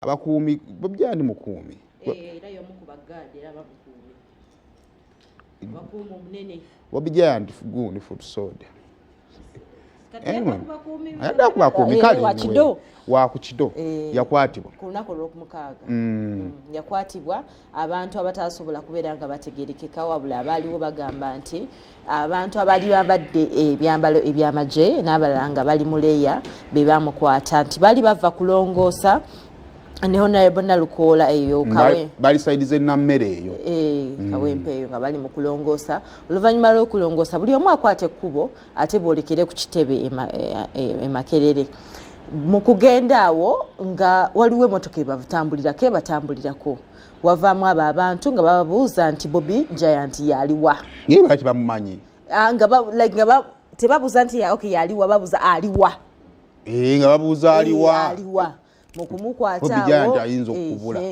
abakuumi Bobi mukuumi era yomu ku baggaadi era bamukuumi bakuumi omunene Bobi Giant gundi food soda Ada kubakuumi kale wa ku kido yakwatibwa ku lunaku olw'okumukaaga yakwatibwa abantu abatasobola kubeera nga bategerekeka wabula abaaliwo bagamba nti abantu abali bambadde ebyambalo eby'amagye n'abalala nga bali mu leeya be bamukwata nti bali bava kulongoosa ne Honorable Nalukoola eyo kawe bali saidize na mmere eyo kawempe eyo nga bali mu kulongoosa oluvannyuma lw'okulongoosa buli omu akwata ekkubo ate boolekere ku kitebe Makerere mu kugenda awo nga waliwo emmotoka ebatambulirako ebatambulirako wavaamu abo abantu nga bababuuza nti Bobi Giant yaliwa naye lwaki bamumanyi nga tebabuuza nti yaliwa babuuza aliwa nga babuuza aliwa mu kumukwataawo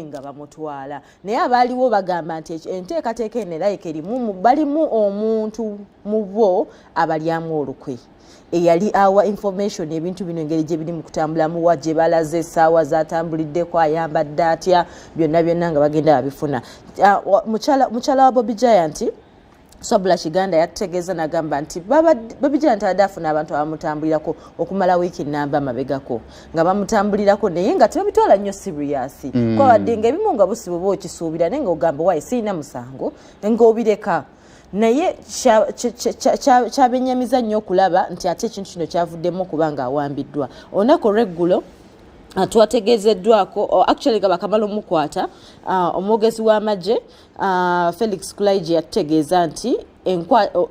nga bamutwala naye abaaliwo bagamba nti enteekateeka enerayika erimu balimu omuntu mu bo abalyamu olukwe eyali awa information ebintu bino engeri gye biri mu kutambulamu wa gye balaze essaawa zatambuliddeko ayambadde atya byonna nga bagenda babifuna mukyala wa Bobi Giant Sabula Kiganda yategeeza nagamba nti Bobi Giant adafuna abantu abamutambulirako okumala wiiki namba mabegako nga bamutambulirako naye nga tebabitwala nnyo serious kwawadde nga ebimu nga busibu bwo kisuubira naye nga ogamba wayi sirina musango nga obireka naye kyabenyamiza nnyo okulaba nti ate ekintu kino kyavuddemu okubanga awambiddwa olunaku olw'eggulo twategezeddwako actually nga bakamala omukwata omwogezi w'amagye Felix Kulaije yategeeza nti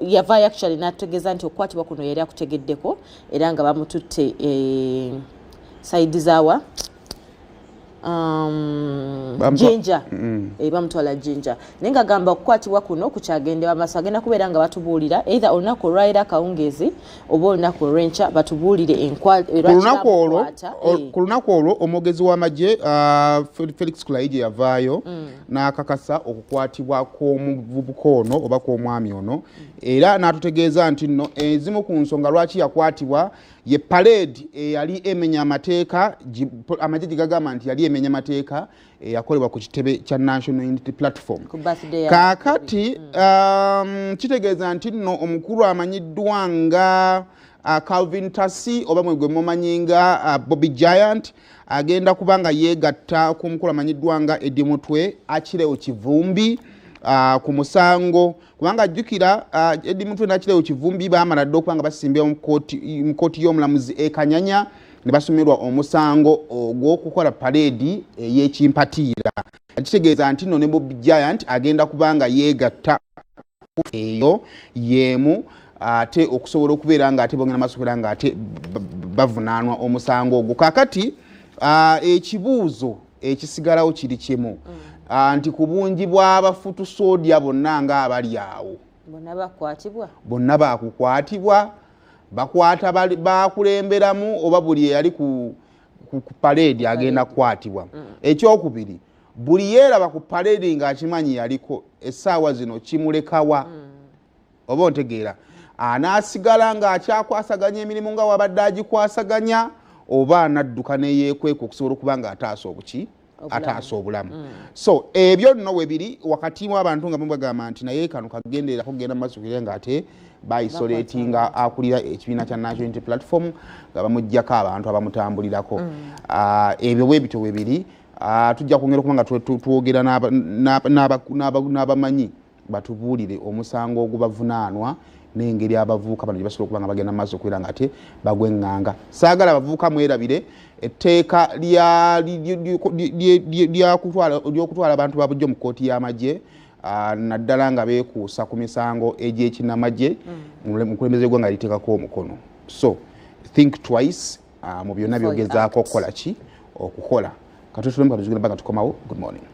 yavaayo actually n'ategeeza nti okukwatibwa kuno yali akutegeddeko era nga bamututte saidi zaawa Jinja bamutwala Jinja naye nga gamba okukwatibwa kuno kukyagendewa maaso agenda kubeera nga batubuulira either olunaku olwayira akawungeezi oba olunaku olw'enkya batubuulire ku lunaku olwo omwogezi w'amagye Felix Kulaije yavaayo n'akakasa okukwatibwa kw'omuvubuka ono oba kw'omwami ono era n'atutegeeza nti nno ezimu ku nsonga lwaki yakwatibwa ye parade yali emenya amateeka amagye gigagamba nti yali emenya amateeka yakolebwa ku kitebe kya National Unity Platform kakati kitegeeza nti nno omukulu amanyiddwa nga Calvin Tassi oba mwegwe mumanyi nga Bobi Giant agenda kubanga yeegatta ku mukulu amanyiddwa nga Eddie Mutwe akirewo kivumbi ku musango kubanga ajjukira Eddie Mutwe n'akirewo kivumbi baamala dde okubanga basimbye mu kooti y'omulamuzi Kanyanya ne basomerwa omusango ogw'okukola parade ey'ekimpatiira kitegeeza nti nno ne Bobi Giant agenda kubanga yeegatta eyo yemu ate okusobola okubeera nga ate bongera maaso okubeera nga ate bavunaanwa omusango ogwo kakati ekibuuzo ekisigalawo kiri kimu nti ku bungi bw'abafutusoodia bonna nga abali awo bonna bakukwatibwa bakwata bakulemberamu oba buli eyali ku parade agenda kukwatibwa ekyokubiri buli yeeraba ku parade ng'akimanyi yaliko essaawa zino kimulekawa oba ontegeera anaasigala ng'akyakwasaganya emirimu nga wabadde agikwasaganya oba anadduka neyeekweka okusobola okuba nga ataasa obulamu so ebyo nno we biri wakati mu abantu nga bagamba nti naye kano kagenderako kugenda mu maaso kugira ng'ate baisolatinga akulira ekibiina kya National Unity Platform nga bamuggyako abantu abamutambulirako ebyo bwe bityo we biri tujja kwongera okuba nga twogera n'abamanyi batubuulire omusango ogubavunaanwa n'engeri abavubuka bano gye basobola okuba nga bagenda mu maaso okubeera nga ate bagwenganga saagala abavubuka mwerabire etteeka ly'okutwala abantu babujjo mu kkooti y'amagye naddala nga beekuusa ku misango egy'ekinnamagye mukulembeze gwa nga liteekako omukono so think twice mu byonna byogezaako okukola ki okukola katutulemu katuzigenda nga tukomawo good morning